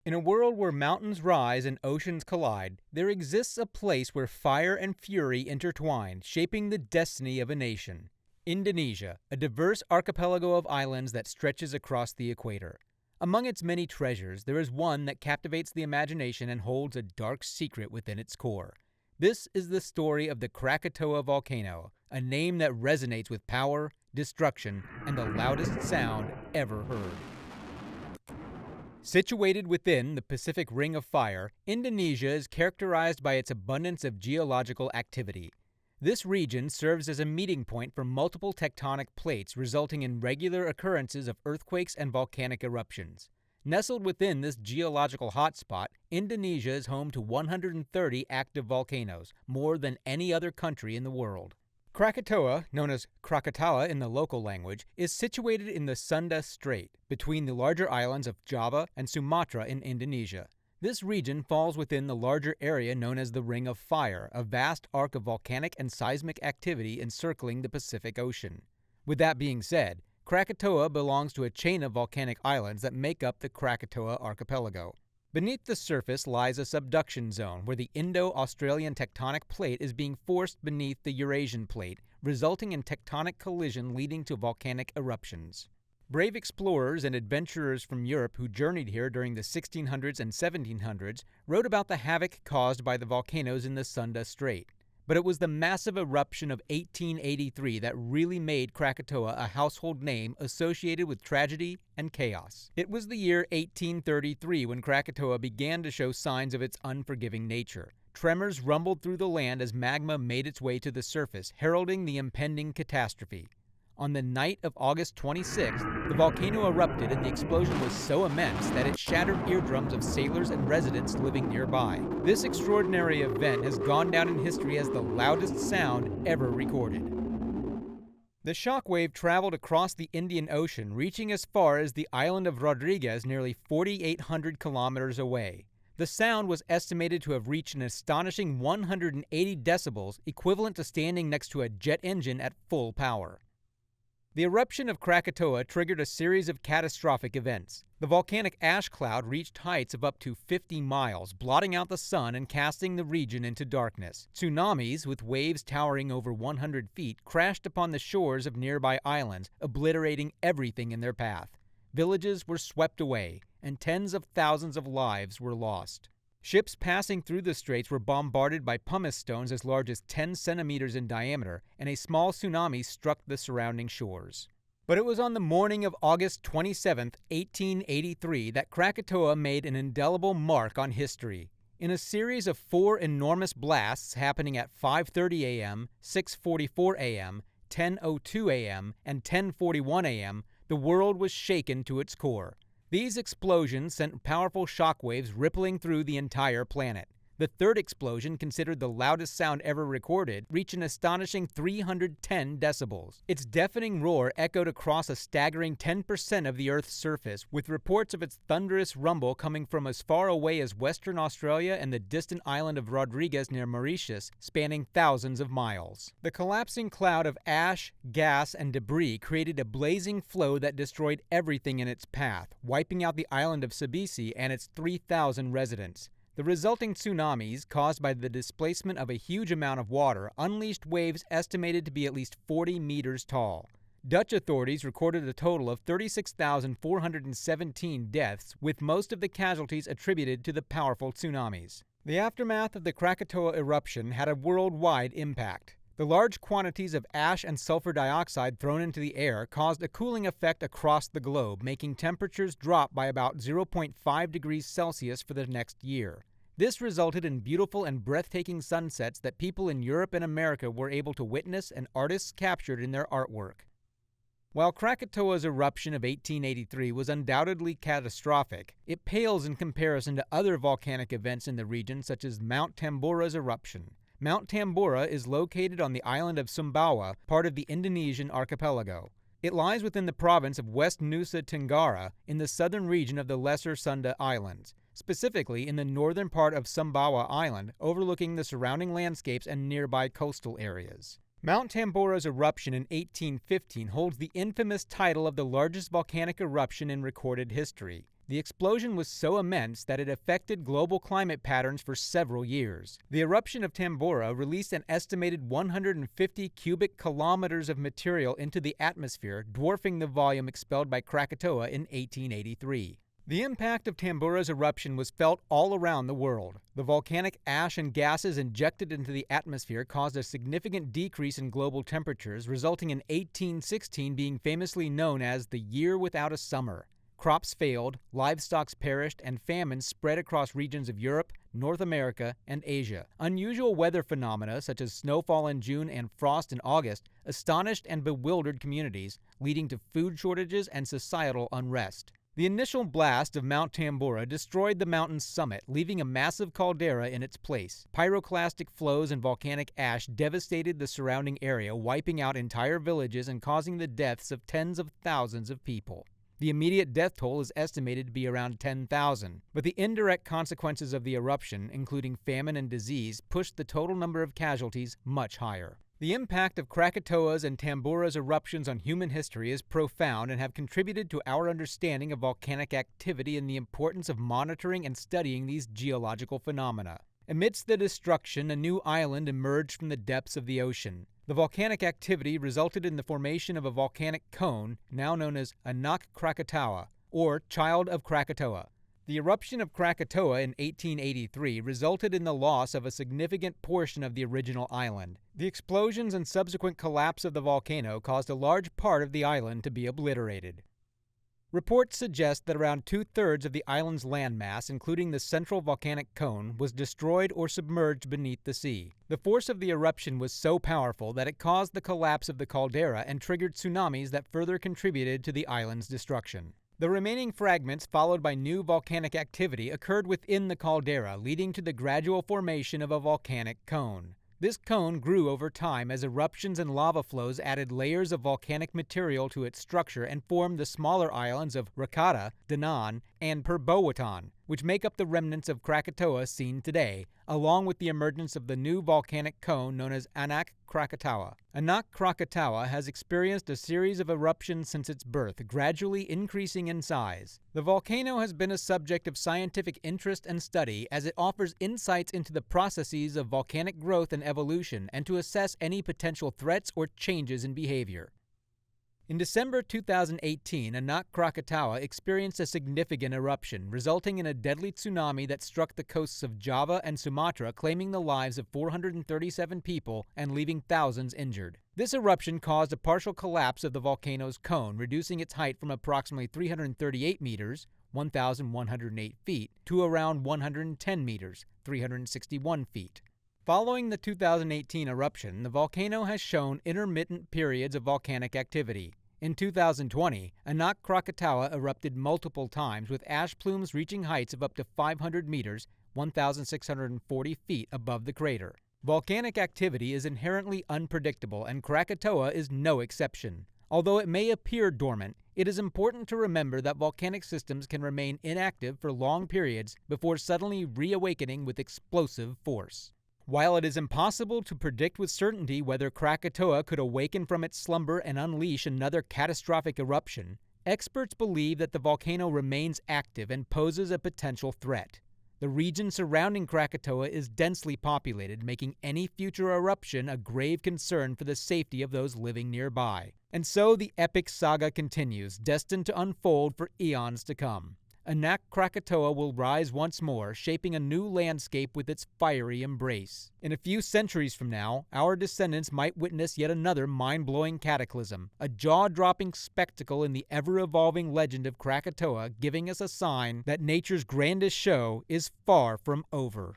In a world where mountains rise and oceans collide, there exists a place where fire and fury intertwine, shaping the destiny of a nation. Indonesia, a diverse archipelago of islands that stretches across the equator. Among its many treasures, there is one that captivates the imagination and holds a dark secret within its core. This is the story of the Krakatoa volcano, a name that resonates with power, destruction, and the loudest sound ever heard. Situated within the Pacific Ring of Fire, Indonesia is characterized by its abundance of geological activity. This region serves as a meeting point for multiple tectonic plates, resulting in regular occurrences of earthquakes and volcanic eruptions. Nestled within this geological hotspot, Indonesia is home to 130 active volcanoes, more than any other country in the world. Krakatoa, known as Krakatao in the local language, is situated in the Sunda Strait, between the larger islands of Java and Sumatra in Indonesia. This region falls within the larger area known as the Ring of Fire, a vast arc of volcanic and seismic activity encircling the Pacific Ocean. With that being said, Krakatoa belongs to a chain of volcanic islands that make up the Krakatoa archipelago. Beneath the surface lies a subduction zone where the Indo-Australian tectonic plate is being forced beneath the Eurasian plate, resulting in tectonic collision leading to volcanic eruptions. Brave explorers and adventurers from Europe who journeyed here during the 1600s and 1700s wrote about the havoc caused by the volcanoes in the Sunda Strait. But it was the massive eruption of 1883 that really made Krakatoa a household name associated with tragedy and chaos. It was the year 1833 when Krakatoa began to show signs of its unforgiving nature. Tremors rumbled through the land as magma made its way to the surface, heralding the impending catastrophe. On the night of August 26th, the volcano erupted and the explosion was so immense that it shattered eardrums of sailors and residents living nearby. This extraordinary event has gone down in history as the loudest sound ever recorded. The shockwave traveled across the Indian Ocean, reaching as far as the island of Rodriguez, nearly 4,800 kilometers away. The sound was estimated to have reached an astonishing 180 decibels, equivalent to standing next to a jet engine at full power. The eruption of Krakatoa triggered a series of catastrophic events. The volcanic ash cloud reached heights of up to 50 miles, blotting out the sun and casting the region into darkness. Tsunamis, with waves towering over 100 feet, crashed upon the shores of nearby islands, obliterating everything in their path. Villages were swept away, and tens of thousands of lives were lost. Ships passing through the straits were bombarded by pumice stones as large as 10 centimeters in diameter, and a small tsunami struck the surrounding shores. But it was on the morning of August 27, 1883, that Krakatoa made an indelible mark on history. In a series of 4 enormous blasts happening at 5:30 a.m., 6:44 a.m., 10:02 a.m., and 10:41 a.m., the world was shaken to its core. These explosions sent powerful shockwaves rippling through the entire planet. The third explosion, considered the loudest sound ever recorded, reached an astonishing 310 decibels. Its deafening roar echoed across a staggering 10% of the Earth's surface, with reports of its thunderous rumble coming from as far away as Western Australia and the distant island of Rodriguez near Mauritius, spanning thousands of miles. The collapsing cloud of ash, gas, and debris created a blazing flow that destroyed everything in its path, wiping out the island of Sabisi and its 3,000 residents. The resulting tsunamis, caused by the displacement of a huge amount of water, unleashed waves estimated to be at least 40 meters tall. Dutch authorities recorded a total of 36,417 deaths, with most of the casualties attributed to the powerful tsunamis. The aftermath of the Krakatoa eruption had a worldwide impact. The large quantities of ash and sulfur dioxide thrown into the air caused a cooling effect across the globe, making temperatures drop by about 0.5 degrees Celsius for the next year. This resulted in beautiful and breathtaking sunsets that people in Europe and America were able to witness and artists captured in their artwork. While Krakatoa's eruption of 1883 was undoubtedly catastrophic, it pales in comparison to other volcanic events in the region such as Mount Tambura's eruption. Mount Tambora is located on the island of Sumbawa, part of the Indonesian archipelago. It lies within the province of West Nusa Tenggara in the southern region of the Lesser Sunda Islands, specifically in the northern part of Sumbawa Island, overlooking the surrounding landscapes and nearby coastal areas. Mount Tambora's eruption in 1815 holds the infamous title of the largest volcanic eruption in recorded history. The explosion was so immense that it affected global climate patterns for several years. The eruption of Tambora released an estimated 150 cubic kilometers of material into the atmosphere, dwarfing the volume expelled by Krakatoa in 1883. The impact of Tambora's eruption was felt all around the world. The volcanic ash and gases injected into the atmosphere caused a significant decrease in global temperatures, resulting in 1816 being famously known as the year without a summer. Crops failed, livestock perished, and famine spread across regions of Europe, North America, and Asia. Unusual weather phenomena such as snowfall in June and frost in August astonished and bewildered communities, leading to food shortages and societal unrest. The initial blast of Mount Tambora destroyed the mountain's summit, leaving a massive caldera in its place. Pyroclastic flows and volcanic ash devastated the surrounding area, wiping out entire villages and causing the deaths of tens of thousands of people. The immediate death toll is estimated to be around 10,000, but the indirect consequences of the eruption, including famine and disease, pushed the total number of casualties much higher. The impact of Krakatoa's and Tambora's eruptions on human history is profound and have contributed to our understanding of volcanic activity and the importance of monitoring and studying these geological phenomena. Amidst the destruction, a new island emerged from the depths of the ocean. The volcanic activity resulted in the formation of a volcanic cone, now known as Anak Krakatao, or Child of Krakatoa. The eruption of Krakatoa in 1883 resulted in the loss of a significant portion of the original island. The explosions and subsequent collapse of the volcano caused a large part of the island to be obliterated. Reports suggest that around two-thirds of the island's landmass, including the central volcanic cone, was destroyed or submerged beneath the sea. The force of the eruption was so powerful that it caused the collapse of the caldera and triggered tsunamis that further contributed to the island's destruction. The remaining fragments, followed by new volcanic activity, occurred within the caldera, leading to the gradual formation of a volcanic cone. This cone grew over time as eruptions and lava flows added layers of volcanic material to its structure and formed the smaller islands of Rakata, Danan, and Perbowitan, which make up the remnants of Krakatoa seen today, along with the emergence of the new volcanic cone known as Anak Krakatao. Anak Krakatao has experienced a series of eruptions since its birth, gradually increasing in size. The volcano has been a subject of scientific interest and study as it offers insights into the processes of volcanic growth and evolution and to assess any potential threats or changes in behavior. In December 2018, Anak Krakatao experienced a significant eruption, resulting in a deadly tsunami that struck the coasts of Java and Sumatra, claiming the lives of 437 people and leaving thousands injured. This eruption caused a partial collapse of the volcano's cone, reducing its height from approximately 338 meters, 1,108 feet, to around 110 meters, 361 feet. Following the 2018 eruption, the volcano has shown intermittent periods of volcanic activity. In 2020, Anak Krakatao erupted multiple times, with ash plumes reaching heights of up to 500 meters, 1,640 feet above the crater. Volcanic activity is inherently unpredictable, and Krakatoa is no exception. Although it may appear dormant, it is important to remember that volcanic systems can remain inactive for long periods before suddenly reawakening with explosive force. While it is impossible to predict with certainty whether Krakatoa could awaken from its slumber and unleash another catastrophic eruption, experts believe that the volcano remains active and poses a potential threat. The region surrounding Krakatoa is densely populated, making any future eruption a grave concern for the safety of those living nearby. And so the epic saga continues, destined to unfold for eons to come. Anak Krakatoa will rise once more, shaping a new landscape with its fiery embrace. In a few centuries from now, our descendants might witness yet another mind-blowing cataclysm, a jaw-dropping spectacle in the ever-evolving legend of Krakatoa, giving us a sign that nature's grandest show is far from over.